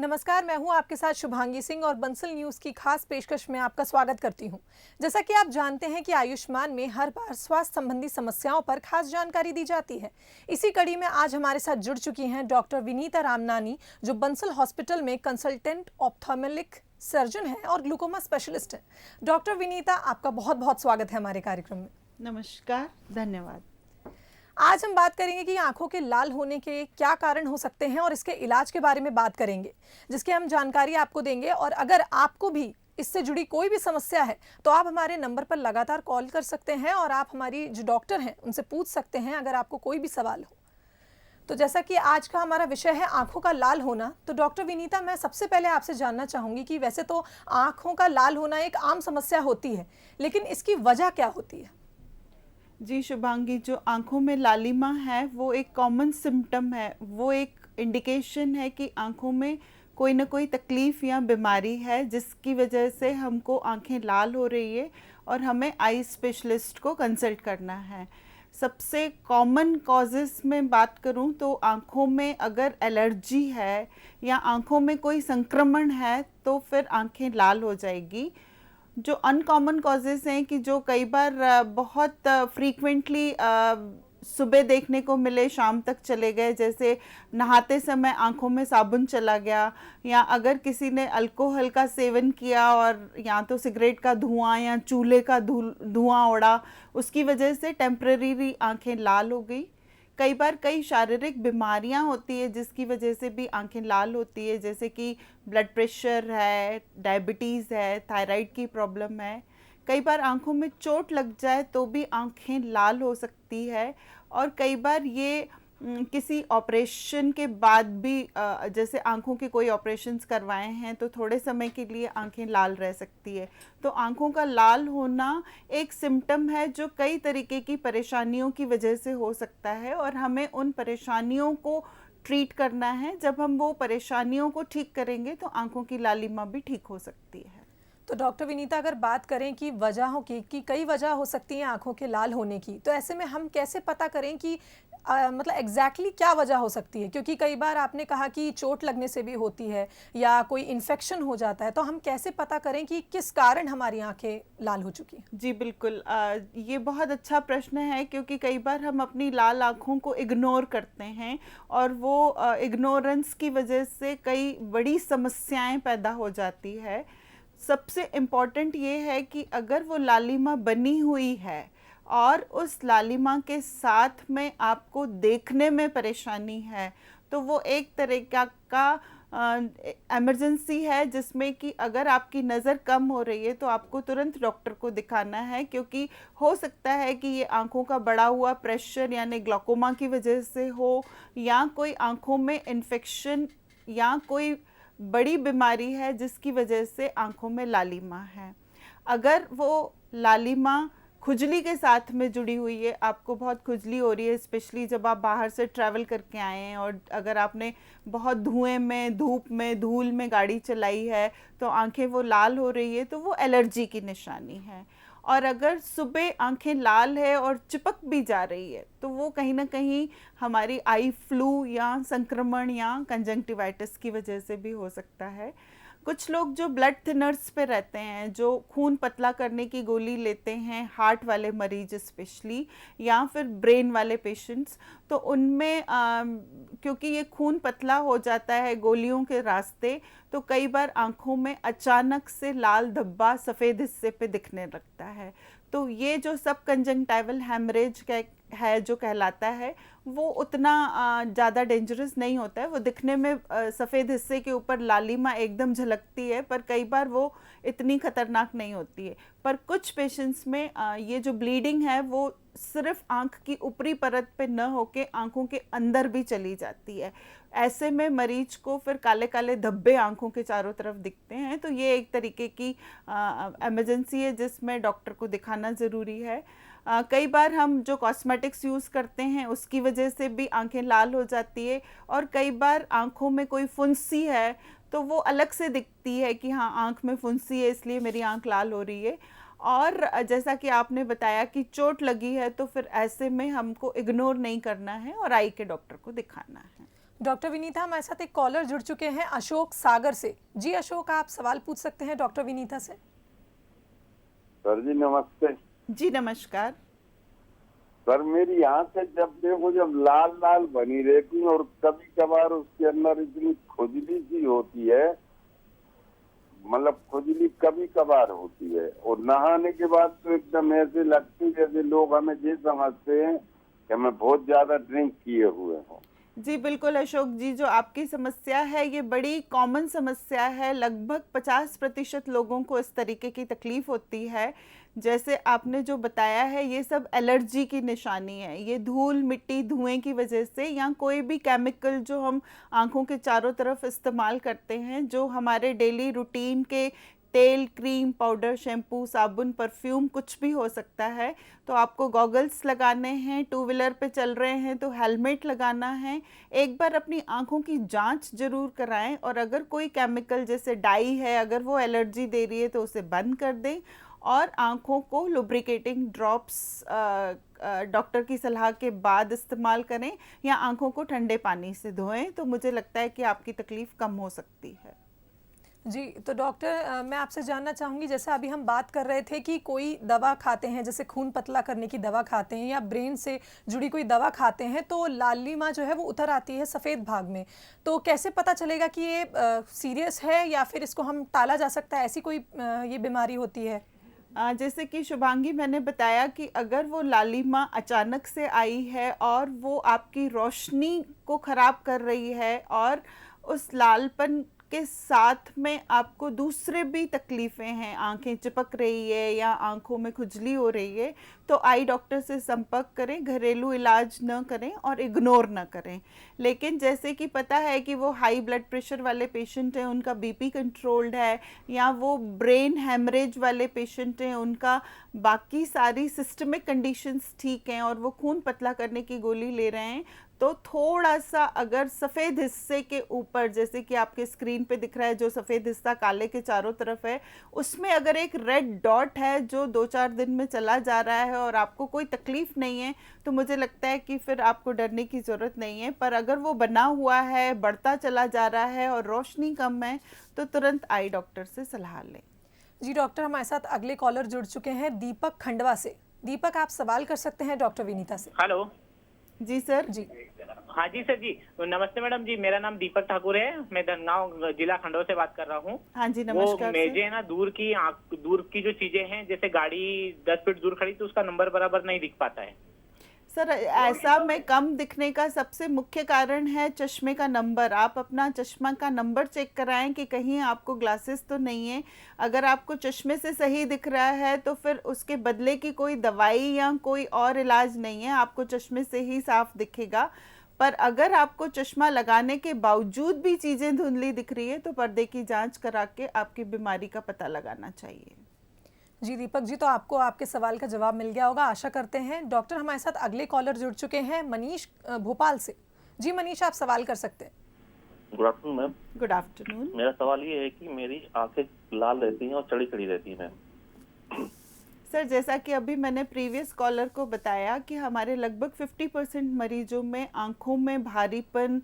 नमस्कार, मैं हूं आपके साथ शुभांगी सिंह और बंसल न्यूज़ की खास पेशकश में आपका स्वागत करती हूं। जैसा कि आप जानते हैं कि आयुष्मान में हर बार स्वास्थ्य संबंधी समस्याओं पर खास जानकारी दी जाती है। इसी कड़ी में आज हमारे साथ जुड़ चुकी हैं डॉक्टर विनीता रामनानी, जो बंसल हॉस्पिटल में कंसल्टेंट ऑप्थेल्मिक सर्जन हैं और ग्लूकोमा स्पेशलिस्ट हैं। डॉक्टर विनीता, आपका बहुत बहुत स्वागत है हमारे कार्यक्रम में। नमस्कार, धन्यवाद। आज हम बात करेंगे कि आंखों के लाल होने के क्या कारण हो सकते हैं और इसके इलाज के बारे में बात करेंगे, जिसकी हम जानकारी आपको देंगे। और अगर आपको भी इससे जुड़ी कोई भी समस्या है तो आप हमारे नंबर पर लगातार कॉल कर सकते हैं और आप हमारी जो डॉक्टर हैं उनसे पूछ सकते हैं अगर आपको कोई भी सवाल हो। तो जैसा कि आज का हमारा विषय है आंखों का लाल होना, तो डॉक्टर विनीता, मैं सबसे पहले आपसे जानना चाहूंगी कि वैसे तो आंखों का लाल होना एक आम समस्या होती है, लेकिन इसकी वजह क्या होती है? जी शुभांगी, जो आँखों में लालिमा है वो एक कॉमन सिम्पटम है, वो एक इंडिकेशन है कि आँखों में कोई ना कोई तकलीफ़ या बीमारी है जिसकी वजह से हमको आँखें लाल हो रही है और हमें आई स्पेशलिस्ट को कंसल्ट करना है। सबसे कॉमन कॉजेज़ में बात करूं तो आँखों में अगर एलर्जी है या आँखों में कोई संक्रमण है तो फिर आँखें लाल हो जाएगी। जो अनकॉमन कॉजेज़ हैं कि जो कई बार बहुत फ्रीक्वेंटली सुबह देखने को मिले, शाम तक चले गए, जैसे नहाते समय आंखों में साबुन चला गया, या अगर किसी ने अल्कोहल का सेवन किया और या तो सिगरेट का धुआं या चूल्हे का धुआं उड़ा, उसकी वजह से टेम्परेरी आंखें लाल हो गई। कई बार कई शारीरिक बीमारियां होती है जिसकी वजह से भी आंखें लाल होती है, जैसे कि ब्लड प्रेशर है, डायबिटीज़ है, थायराइड की प्रॉब्लम है। कई बार आंखों में चोट लग जाए तो भी आंखें लाल हो सकती है। और कई बार ये किसी ऑपरेशन के बाद भी जैसे आंखों के कोई ऑपरेशंस करवाए हैं तो थोड़े समय के लिए आंखें लाल रह सकती है। तो आंखों का लाल होना एक सिम्टम है जो कई तरीके की परेशानियों की वजह से हो सकता है और हमें उन परेशानियों को ट्रीट करना है। जब हम वो परेशानियों को ठीक करेंगे तो आंखों की लालिमा भी ठीक हो सकती है। तो डॉक्टर विनीता, अगर बात करें कि वजहों की कि कई वजह हो सकती हैं आंखों के लाल होने की, तो ऐसे में हम कैसे पता करें कि मतलब एग्जैक्टली क्या वजह हो सकती है? क्योंकि कई बार आपने कहा कि चोट लगने से भी होती है या कोई इन्फेक्शन हो जाता है, तो हम कैसे पता करें कि किस कारण हमारी आंखें लाल हो चुकी हैं? जी बिल्कुल, ये बहुत अच्छा प्रश्न है क्योंकि कई बार हम अपनी लाल आँखों को इग्नोर करते हैं और वो इग्नोरेंस की वजह से कई बड़ी समस्याएं पैदा हो जाती है। सबसे इम्पॉर्टेंट ये है कि अगर वो लालिमा बनी हुई है और उस लालिमा के साथ में आपको देखने में परेशानी है तो वो एक तरीका का इमरजेंसी है, जिसमें कि अगर आपकी नज़र कम हो रही है तो आपको तुरंत डॉक्टर को दिखाना है, क्योंकि हो सकता है कि ये आंखों का बढ़ा हुआ प्रेशर यानी ग्लाकोमा की वजह से हो, या कोई आंखों में इन्फेक्शन या कोई बड़ी बीमारी है जिसकी वजह से आंखों में लालिमा है। अगर वो लालिमा खुजली के साथ में जुड़ी हुई है, आपको बहुत खुजली हो रही है, स्पेशली जब आप बाहर से ट्रैवल करके आए हैं और अगर आपने बहुत धुएं में, धूप में, धूल में गाड़ी चलाई है तो आंखें वो लाल हो रही है, तो वो एलर्जी की निशानी है। और अगर सुबह आंखें लाल है और चिपक भी जा रही है तो वो कहीं ना कहीं हमारी आई फ्लू या संक्रमण या कंजंक्टिवाइटिस की वजह से भी हो सकता है। कुछ लोग जो ब्लड थिनर्स पे रहते हैं, जो खून पतला करने की गोली लेते हैं, हार्ट वाले मरीज स्पेशली, या फिर ब्रेन वाले पेशेंट्स, तो उनमें क्योंकि ये खून पतला हो जाता है गोलियों के रास्ते, तो कई बार आंखों में अचानक से लाल धब्बा सफ़ेद हिस्से पे दिखने लगता है। तो ये जो सब कंजंक्टिवल हैमरेज है जो कहलाता है, वो उतना ज़्यादा डेंजरस नहीं होता है। वो दिखने में सफ़ेद हिस्से के ऊपर लालिमा एकदम झलकती है, पर कई बार वो इतनी खतरनाक नहीं होती है। पर कुछ पेशेंट्स में ये जो ब्लीडिंग है वो सिर्फ आँख की ऊपरी परत पे न होके आँखों के अंदर भी चली जाती है। ऐसे में मरीज को फिर काले काले धब्बे आँखों के चारों तरफ दिखते हैं। तो ये एक तरीके की इमरजेंसी है जिसमें डॉक्टर को दिखाना ज़रूरी है। कई बार हम जो कॉस्मेटिक्स यूज़ करते हैं उसकी वजह से भी आंखें लाल हो जाती है, और कई बार आंखों में कोई फुंसी है तो वो अलग से दिखती है कि हाँ आंख में फुंसी है इसलिए मेरी आंख लाल हो रही है। और जैसा कि आपने बताया कि चोट लगी है तो फिर ऐसे में हमको इग्नोर नहीं करना है और आई के डॉक्टर को दिखाना है। डॉक्टर विनीता, हमारे साथ एक कॉलर जुड़ चुके हैं अशोक सागर से। जी अशोक, आप सवाल पूछ सकते हैं डॉक्टर विनीता से। सर जी नमस्ते। जी नमस्कार। सर मेरी आंखें जब देखो जब लाल लाल बनी रहती हैं और कभी कभार उसके अंदर इतनी खुजली सी होती है, मतलब खुजली कभी कभार होती है और नहाने के बाद तो एकदम ऐसे लगती है जैसे लोग हमें ये समझते हैं कि मैं बहुत ज्यादा ड्रिंक किए हुए हूँ। जी बिल्कुल अशोक जी, जो आपकी समस्या है ये बड़ी कॉमन समस्या है। लगभग 50% लोगों को इस तरीके की तकलीफ होती है। जैसे आपने जो बताया है ये सब एलर्जी की निशानी है। ये धूल मिट्टी धुएं की वजह से या कोई भी केमिकल जो हम आंखों के चारों तरफ इस्तेमाल करते हैं, जो हमारे डेली रूटीन के तेल, क्रीम, पाउडर, शैम्पू, साबुन, परफ्यूम कुछ भी हो सकता है। तो आपको गॉगल्स लगाने हैं, टू व्हीलर पे चल रहे हैं तो हेलमेट लगाना है। एक बार अपनी आंखों की जांच जरूर कराएं और अगर कोई केमिकल जैसे डाई है, अगर वो एलर्जी दे रही है तो उसे बंद कर दें और आंखों को लुब्रिकेटिंग ड्रॉप्स डॉक्टर की सलाह के बाद इस्तेमाल करें या आंखों को ठंडे पानी से धोएं। तो मुझे लगता है कि आपकी तकलीफ कम हो सकती है। जी, तो डॉक्टर मैं आपसे जानना चाहूँगी, जैसे अभी हम बात कर रहे थे कि कोई दवा खाते हैं, जैसे खून पतला करने की दवा खाते हैं या ब्रेन से जुड़ी कोई दवा खाते हैं तो लालिमा जो है वो उतर आती है सफ़ेद भाग में। तो कैसे पता चलेगा कि ये सीरियस है या फिर इसको हम टाला जा सकता है, ऐसी कोई ये बीमारी होती है? जैसे कि शुभांगी मैंने बताया कि अगर वो लालिमा अचानक से आई है और वो आपकी रोशनी को ख़राब कर रही है और उस लालपन के साथ में आपको दूसरे भी तकलीफ़ें हैं, आंखें चिपक रही है या आंखों में खुजली हो रही है, तो आई डॉक्टर से संपर्क करें। घरेलू इलाज न करें और इग्नोर न करें। लेकिन जैसे कि पता है कि वो हाई ब्लड प्रेशर वाले पेशेंट हैं, उनका बीपी कंट्रोल्ड है, या वो ब्रेन हेमरेज वाले पेशेंट हैं, उनका बाकी सारी सिस्टमिक कंडीशंस ठीक हैं और वो खून पतला करने की गोली ले रहे हैं, तो थोड़ा सा अगर सफ़ेद हिस्से के ऊपर, जैसे कि आपके स्क्रीन पे दिख रहा है जो सफ़ेद हिस्सा काले के चारों तरफ है, उसमें अगर एक रेड डॉट है जो 2-4 दिन में चला जा रहा है और आपको कोई तकलीफ़ नहीं है, तो मुझे लगता है कि फिर आपको डरने की ज़रूरत नहीं है। पर अगर वो बना हुआ है, बढ़ता चला जा रहा है और रोशनी कम है, तो तुरंत आई डॉक्टर से सलाह लें। जी डॉक्टर, हमारे साथ अगले कॉलर जुड़ चुके हैं दीपक खंडवा से। दीपक, आप सवाल कर सकते हैं डॉक्टर विनीता से। हेलो जी सर। जी हाँ जी सर जी, नमस्ते मैडम जी। मेरा नाम दीपक ठाकुर है, मैं धनगांव जिला खंडवा से बात कर रहा हूँ। हाँ जी वो नमस्कार मेजे है ना, दूर की जो चीजें हैं, जैसे गाड़ी 10 फीट दूर खड़ी तो उसका नंबर बराबर नहीं दिख पाता है। सर ऐसा में कम दिखने का सबसे मुख्य कारण है चश्मे का नंबर। आप अपना चश्मा का नंबर चेक कराएं कि कहीं आपको ग्लासेस तो नहीं है। अगर आपको चश्मे से सही दिख रहा है तो फिर उसके बदले की कोई दवाई या कोई और इलाज नहीं है, आपको चश्मे से ही साफ दिखेगा। पर अगर आपको चश्मा लगाने के बावजूद भी चीज़ें धुंधली दिख रही है तो पर्दे की जांच करा के आपकी बीमारी का पता लगाना चाहिए। जी दीपक जी, तो आपको आपके सवाल का जवाब मिल गया होगा, आशा करते हैं। डॉक्टर, हमारे साथ अगले कॉलर जुड़ चुके हैं मनीष भोपाल से। जी मनीष, आप सवाल कर सकते हैं। Good afternoon ma'am. Good afternoon. मेरा सवाल ये है कि मेरी आंखें लाल रहती हैं और चढ़ी चढ़ी रहती हैं मैम। सर जैसा कि अभी मैंने प्रीवियस कॉलर को बताया कि हमारे लगभग 50% मरीजों में आंखों में भारीपन,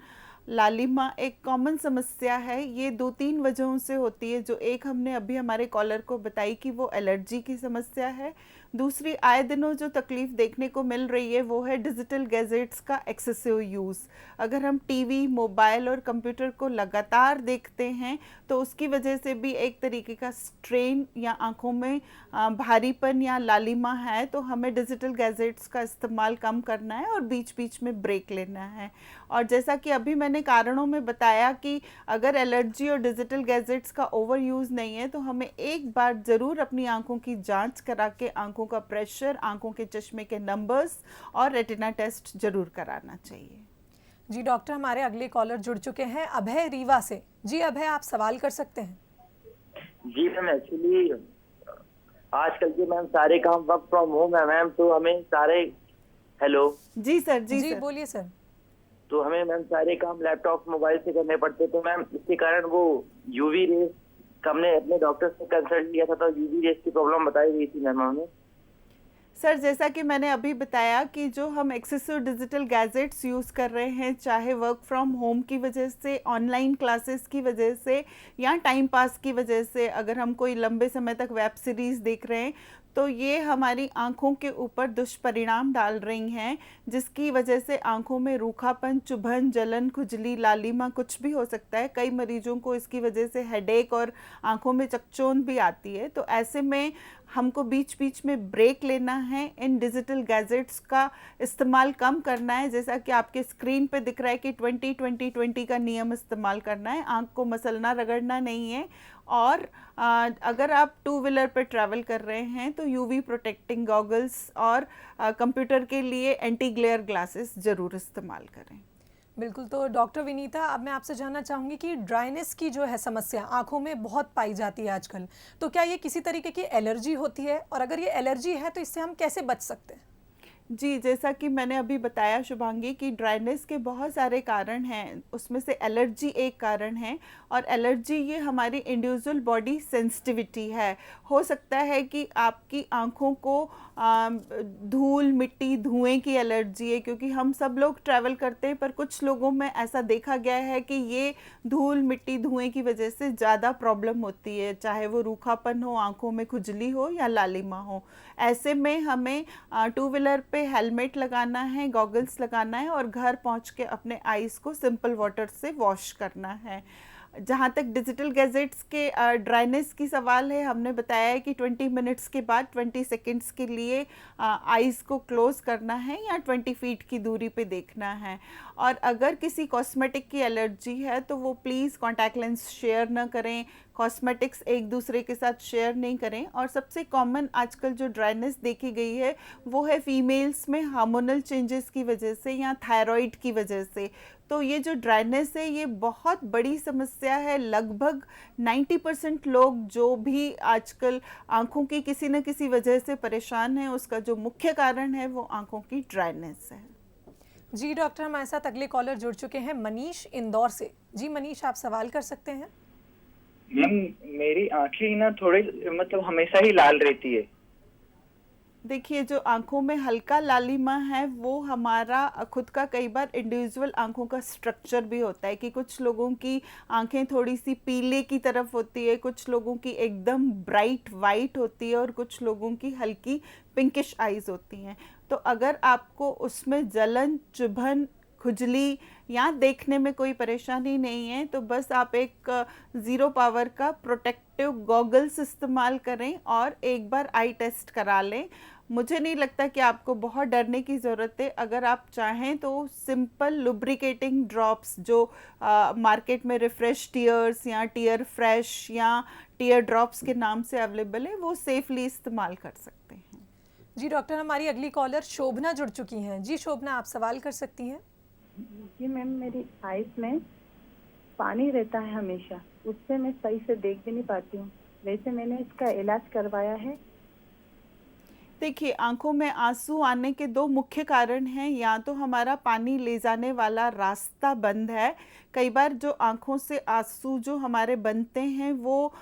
लालिमा एक कॉमन समस्या है। ये 2-3 वजहों से होती है। जो एक हमने अभी हमारे कॉलर को बताई कि वो एलर्जी की समस्या है। दूसरी, आए दिनों जो तकलीफ देखने को मिल रही है वो है डिजिटल गैजेट्स का एक्सेसिव यूज़। अगर हम टीवी, मोबाइल और कंप्यूटर को लगातार देखते हैं तो उसकी वजह से भी एक तरीके का स्ट्रेन या आंखों में भारीपन या लालिमा है। तो हमें डिजिटल गैजेट्स का इस्तेमाल कम करना है और बीच बीच में ब्रेक लेना है। और जैसा कि अभी मैंने कारणों में बताया कि अगर एलर्जी और डिजिटल गैजेट्स का ओवर यूज़ नहीं है तो हमें एक बार ज़रूर अपनी आंखों की जांच करा के आंखों का प्रेशर, आंखों के चश्मे के नंबर्स और रेटिना टेस्ट जरूर कराना चाहिए। जी डॉक्टर, हमारे अगले कॉलर जुड़ चुके हैं अभय रीवा से। जी अभय, आप सवाल कर सकते हैं। जी मैम, एक्चुअली आजकल के मैम सारे काम वर्क फ्रॉम होम है मैम, तो हमें सारे हेलो जी सर। जी बोलिए सर। तो हमें मैम सारे काम लैपटॉप मोबाइल से करने पड़ते, तो मैम इसके कारण वो यूवी रेस हमने अपने डॉक्टर से कंसल्ट लिया था तो यूवी रेस की प्रॉब्लम बताई गई थी मैम हमें। सर, जैसा कि मैंने अभी बताया कि जो हम एक्सेसिव डिजिटल गैजेट्स यूज़ कर रहे हैं, चाहे वर्क फ्रॉम होम की वजह से, ऑनलाइन क्लासेस की वजह से या टाइम पास की वजह से, अगर हम कोई लंबे समय तक वेब सीरीज़ देख रहे हैं, तो ये हमारी आँखों के ऊपर दुष्परिणाम डाल रही हैं, जिसकी वजह से आँखों में रूखापन, चुभन, जलन, खुजली, लालिमा कुछ भी हो सकता है। कई मरीजों को इसकी वजह से हेडेक और आँखों में चकचोंध भी आती है। तो ऐसे में हमको बीच बीच में ब्रेक लेना है, इन डिजिटल गैजेट्स का इस्तेमाल कम करना है। जैसा कि आपके स्क्रीन पे दिख रहा है कि 20-20-20 का नियम इस्तेमाल करना है, आँख को मसलना रगड़ना नहीं है। और अगर आप टू व्हीलर पर ट्रैवल कर रहे हैं तो यूवी प्रोटेक्टिंग गॉगल्स और कंप्यूटर के लिए एंटी ग्लेयर ग्लासेस ज़रूर इस्तेमाल करें। बिल्कुल। तो डॉक्टर विनीता, अब मैं आपसे जानना चाहूँगी कि ड्राइनेस की जो है समस्या आंखों में बहुत पाई जाती है आजकल, तो क्या ये किसी तरीके की एलर्जी होती है, और अगर ये एलर्जी है तो इससे हम कैसे बच सकते हैं? जी, जैसा कि मैंने अभी बताया शुभांगी कि ड्राइनेस के बहुत सारे कारण हैं, उसमें से एलर्जी एक कारण है। और एलर्जी ये हमारी इंडिविजुअल बॉडी सेंसिटिविटी है। हो सकता है कि आपकी आँखों को धूल, मिट्टी, धुएँ की एलर्जी है, क्योंकि हम सब लोग ट्रैवल करते हैं, पर कुछ लोगों में ऐसा देखा गया है कि ये धूल, मिट्टी, धुएँ की वजह से ज़्यादा प्रॉब्लम होती है, चाहे वो रूखापन हो, आँखों में खुजली हो या लालिमा हो। ऐसे में हमें टू व्हीलर पे हेलमेट लगाना है, गॉगल्स लगाना है और घर पहुंच के अपने आईज़ को सिंपल वाटर से वॉश करना है। जहाँ तक डिजिटल गैजेट्स के ड्राइनेस की सवाल है, हमने बताया है कि 20 मिनट्स के बाद 20 सेकंड्स के लिए आईज़ को क्लोज़ करना है या 20 फीट की दूरी पे देखना है। और अगर किसी कॉस्मेटिक की एलर्जी है तो वो प्लीज़ कॉन्टैक्ट लेंस शेयर ना करें, कॉस्मेटिक्स एक दूसरे के साथ शेयर नहीं करें। और सबसे कॉमन आजकल जो ड्राइनेस देखी गई है वो है फीमेल्स में हार्मोनल चेंजेस की वजह से या थायराइड की वजह से। तो ये जो ड्राइनेस है ये बहुत बड़ी समस्या है। लगभग 90% लोग जो भी आजकल आँखों की किसी न किसी वजह से परेशान हैं, उसका जो मुख्य कारण है वो आँखों की ड्राइनेस है। जी डॉक्टर, हमारे साथ अगले कॉलर जुड़ चुके हैं, मनीष इंदौर से। जी मनीष, आप सवाल कर सकते हैं। मैम, मेरी आंखें ना थोड़ी मतलब हमेशा ही लाल रहती है। देखिए, जो आँखों में हल्का लालिमा है वो हमारा खुद का कई बार इंडिविजुअल आँखों का स्ट्रक्चर भी होता है कि कुछ लोगों की आँखें थोड़ी सी पीले की तरफ होती है, कुछ लोगों की एकदम ब्राइट वाइट होती है और कुछ लोगों की हल्की पिंकिश आइज़ होती हैं। तो अगर आपको उसमें जलन, चुभन, खुजली या देखने में कोई परेशानी नहीं है तो बस आप एक 0 पावर का प्रोटेक्टिव गॉगल्स इस्तेमाल करें और एक बार आई टेस्ट करा लें। मुझे नहीं लगता कि आपको बहुत डरने की ज़रूरत है। अगर आप चाहें तो सिंपल लुब्रिकेटिंग ड्रॉप्स जो मार्केट में रिफ्रेश टीयर्स या टीयर फ्रेश या टीयर ड्रॉप्स के नाम से अवेलेबल है, वो सेफली इस्तेमाल कर सकते हैं। जी डॉक्टर, हमारी अगली कॉलर शोभना जुड़ चुकी हैं। जी शोभना, आप सवाल कर सकती हैं। जी मैम, मेरी आइज में पानी रहता है हमेशा, उससे मैं सही से देख भी नहीं पाती हूँ। वैसे मैंने इसका इलाज करवाया है। देखिए, आंखों में आंसू आने के 2 मुख्य कारण हैं। या तो हमारा पानी ले जाने वाला रास्ता बंद है। कई बार जो आंखों से आंसू जो हमारे बनते हैं वो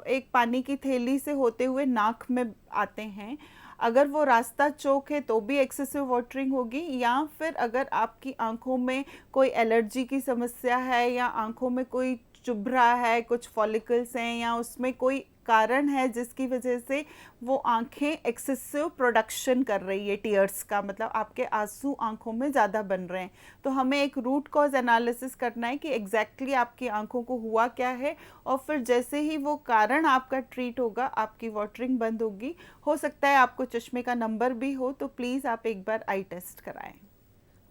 एक पानी की थैली से होते हुए नाक में आते हैं। अगर वो रास्ता चौक है तो भी एक्सेसिव वाटरिंग होगी, या फिर अगर आपकी आंखों में कोई एलर्जी की समस्या है या आंखों में कोई चुभ रहा है, कुछ फॉलिकल्स हैं या उसमें कोई कारण है जिसकी वजह से वो आंखें एक्सेसिव प्रोडक्शन कर रही है टीयर्स का, मतलब आपके आंसू आंखों में ज़्यादा बन रहे हैं। तो हमें एक रूट कॉज एनालिसिस करना है कि एग्जैक्टली आपकी आंखों को हुआ क्या है, और फिर जैसे ही वो कारण आपका ट्रीट होगा आपकी वाटरिंग बंद होगी। हो सकता है आपको चश्मे का नंबर भी हो, तो प्लीज़ आप एक बार आई टेस्ट कराएं।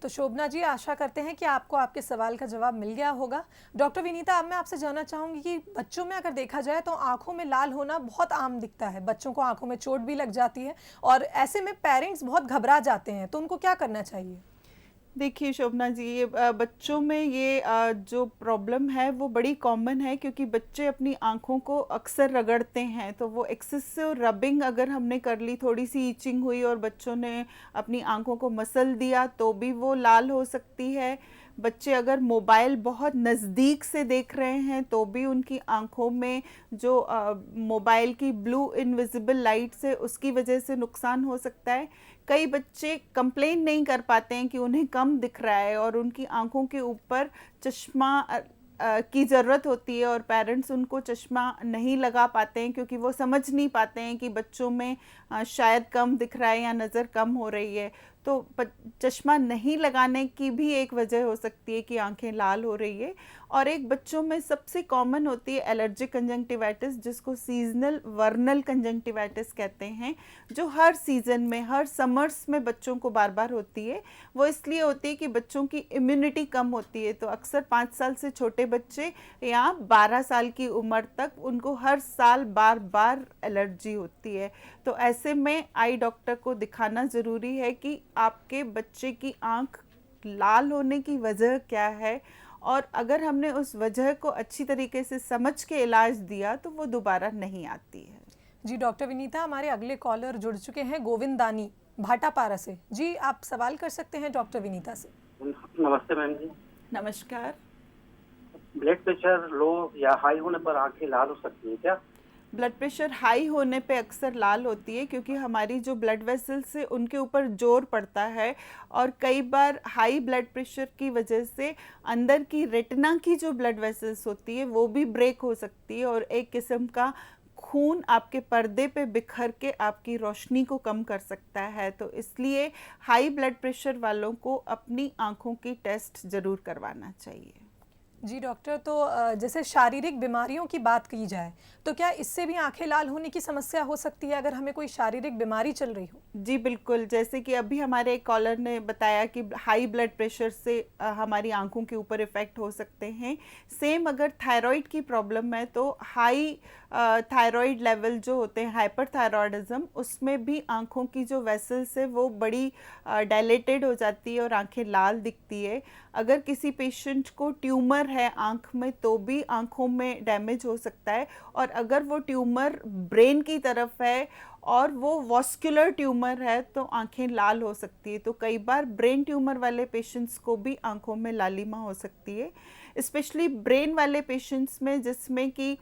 तो शोभना जी, आशा करते हैं कि आपको आपके सवाल का जवाब मिल गया होगा। डॉक्टर विनीता, अब मैं आपसे जानना चाहूँगी कि बच्चों में अगर देखा जाए तो आंखों में लाल होना बहुत आम दिखता है। बच्चों को आंखों में चोट भी लग जाती है और ऐसे में पेरेंट्स बहुत घबरा जाते हैं, तो उनको क्या करना चाहिए? देखिए शोभना जी, ये बच्चों में ये जो प्रॉब्लम है वो बड़ी कॉमन है, क्योंकि बच्चे अपनी आँखों को अक्सर रगड़ते हैं। तो वो एक्सेसिव रबिंग अगर हमने कर ली, थोड़ी सी ईचिंग हुई और बच्चों ने अपनी आँखों को मसल दिया तो भी वो लाल हो सकती है। बच्चे अगर मोबाइल बहुत नज़दीक से देख रहे हैं तो भी उनकी आंखों में जो मोबाइल की ब्लू इनविजिबल लाइट से उसकी वजह से नुकसान हो सकता है। कई बच्चे कंप्लेन नहीं कर पाते हैं कि उन्हें कम दिख रहा है और उनकी आंखों के ऊपर चश्मा की ज़रूरत होती है और पेरेंट्स उनको चश्मा नहीं लगा पाते हैं क्योंकि वो समझ नहीं पाते हैं कि बच्चों में शायद कम दिख रहा है या नज़र कम हो रही है। तो चश्मा नहीं लगाने की भी एक वजह हो सकती है कि आंखें लाल हो रही है। और एक बच्चों में सबसे कॉमन होती है एलर्जिक कंजंक्टिवाइटिस, जिसको सीजनल वर्नल कंजंक्टिवाइटिस कहते हैं, जो हर सीज़न में, हर समर्स में बच्चों को बार बार होती है। वो इसलिए होती है कि बच्चों की इम्यूनिटी कम होती है। तो अक्सर 5 साल से छोटे बच्चे या 12 साल की उम्र तक उनको हर साल बार बार एलर्जी होती है। तो ऐसे में आई डॉक्टर को दिखाना ज़रूरी है कि आपके बच्चे की आँख लाल होने की वजह क्या है, और अगर हमने उस वजह को अच्छी तरीके से समझ के इलाज दिया तो वो दोबारा नहीं आती है। जी डॉक्टर विनीता, हमारे अगले कॉलर जुड़ चुके हैं गोविंद दानी भाटापारा से। जी आप सवाल कर सकते हैं डॉक्टर विनीता से। नमस्ते मैम जी। नमस्कार। ब्लड प्रेशर लो या हाई होने पर आंखें लाल हो सकती है क्या? ब्लड प्रेशर हाई होने पे अक्सर लाल होती है क्योंकि हमारी जो ब्लड वेसल्स है उनके ऊपर जोर पड़ता है, और कई बार हाई ब्लड प्रेशर की वजह से अंदर की रेटिना की जो ब्लड वेसल्स होती है वो भी ब्रेक हो सकती है और एक किस्म का खून आपके पर्दे पे बिखर के आपकी रोशनी को कम कर सकता है। तो इसलिए हाई ब्लड प्रेशर वालों को अपनी आँखों की टेस्ट ज़रूर करवाना चाहिए। जी डॉक्टर, तो जैसे शारीरिक बीमारियों की बात की जाए तो क्या इससे भी आंखें लाल होने की समस्या हो सकती है अगर हमें कोई शारीरिक बीमारी चल रही हो? जी बिल्कुल, जैसे कि अभी हमारे एक कॉलर ने बताया कि हाई ब्लड प्रेशर से हमारी आंखों के ऊपर इफ़ेक्ट हो सकते हैं। सेम अगर थायराइड की प्रॉब्लम है तो हाई थायराइड लेवल जो होते हैं, हाइपरथायरॉयडिज्म, उसमें भी आंखों की जो वेसल्स है वो बड़ी डायलेटेड हो जाती है और आंखें लाल दिखती है। अगर किसी पेशेंट को ट्यूमर है आंख में तो भी आंखों में डैमेज हो सकता है, और अगर वो ट्यूमर ब्रेन की तरफ है और वो वॉस्कुलर ट्यूमर है तो आंखें लाल हो सकती है। तो कई बार ब्रेन ट्यूमर वाले पेशेंट्स को भी आंखों में लालिमा हो सकती है, स्पेशली ब्रेन वाले पेशेंट्स में जिसमें कि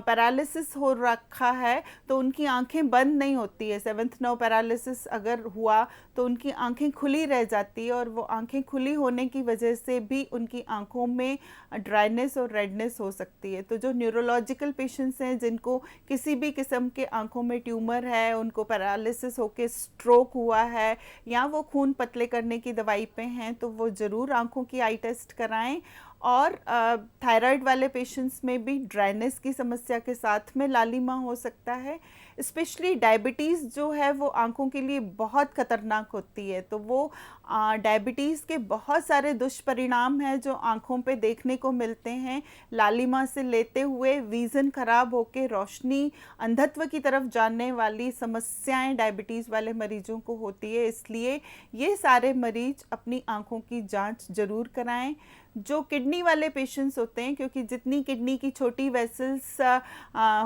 पैरालिसिस हो रखा है तो उनकी आंखें बंद नहीं होती है। 7th नर्व पैरालिसिस अगर हुआ तो उनकी आंखें खुली रह जाती है, और वो आंखें खुली होने की वजह से भी उनकी आंखों में ड्राइनेस और रेडनेस हो सकती है। तो जो न्यूरोलॉजिकल पेशेंट्स हैं जिनको किसी भी किस्म के आंखों में ट्यूमर है, उनको पैरालिसिस होकर स्ट्रोक हुआ है या वो खून पतले करने की दवाई पे हैं, तो वो ज़रूर आंखों की आई टेस्ट कराएं। और थायराइड वाले पेशेंट्स में भी ड्राइनेस की समस्या के साथ में लालिमा हो सकता है। स्पेशली डायबिटीज़ जो है वो आंखों के लिए बहुत ख़तरनाक होती है। तो वो डायबिटीज़ के बहुत सारे दुष्परिणाम हैं जो आंखों पे देखने को मिलते हैं, लालिमा से लेते हुए विज़न ख़राब होकर रोशनी अंधत्व की तरफ जाने वाली समस्याएं डायबिटीज़ वाले मरीजों को होती है। इसलिए ये सारे मरीज अपनी आंखों की जांच ज़रूर कराएं। जो किडनी वाले पेशेंट्स होते हैं, क्योंकि जितनी किडनी की छोटी वेसल्स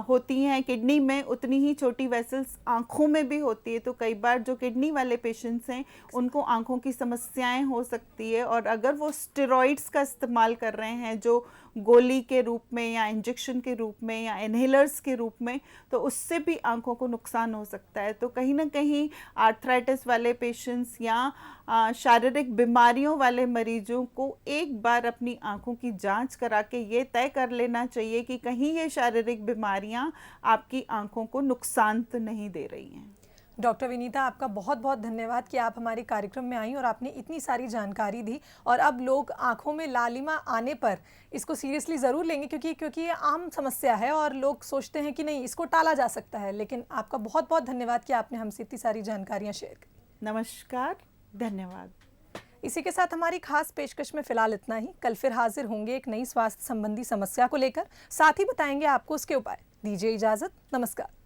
होती हैं किडनी में, उतनी ही छोटी वेसल्स आँखों में भी होती है। तो कई बार जो किडनी वाले पेशेंट्स हैं उनको आँखों की समस्याएं हो सकती है, और अगर वो स्टेरॉइड्स का इस्तेमाल कर रहे हैं जो गोली के रूप में या इंजेक्शन के रूप में या इन्हेलर्स के रूप में, तो उससे भी आंखों को नुकसान हो सकता है। तो कहीं ना कहीं आर्थराइटिस वाले पेशेंट्स या शारीरिक बीमारियों वाले मरीजों को एक बार अपनी आंखों की जांच करा के ये तय कर लेना चाहिए कि कहीं ये शारीरिक बीमारियां आपकी आंखों को नुकसान तो नहीं दे रही हैं। डॉक्टर विनीता, आपका बहुत बहुत धन्यवाद कि आप हमारे कार्यक्रम में आई और आपने इतनी सारी जानकारी दी। और अब लोग आंखों में लालिमा आने पर इसको सीरियसली ज़रूर लेंगे, क्योंकि ये आम समस्या है और लोग सोचते हैं कि नहीं इसको टाला जा सकता है। लेकिन आपका बहुत बहुत धन्यवाद कि आपने हमसे इतनी सारी जानकारियाँ शेयर की। नमस्कार, धन्यवाद। इसी के साथ हमारी खास पेशकश में फ़िलहाल इतना ही। कल फिर हाजिर होंगे एक नई स्वास्थ्य संबंधी समस्या को लेकर, साथ ही बताएंगे आपको उसके उपाय। दीजिए इजाज़त, नमस्कार।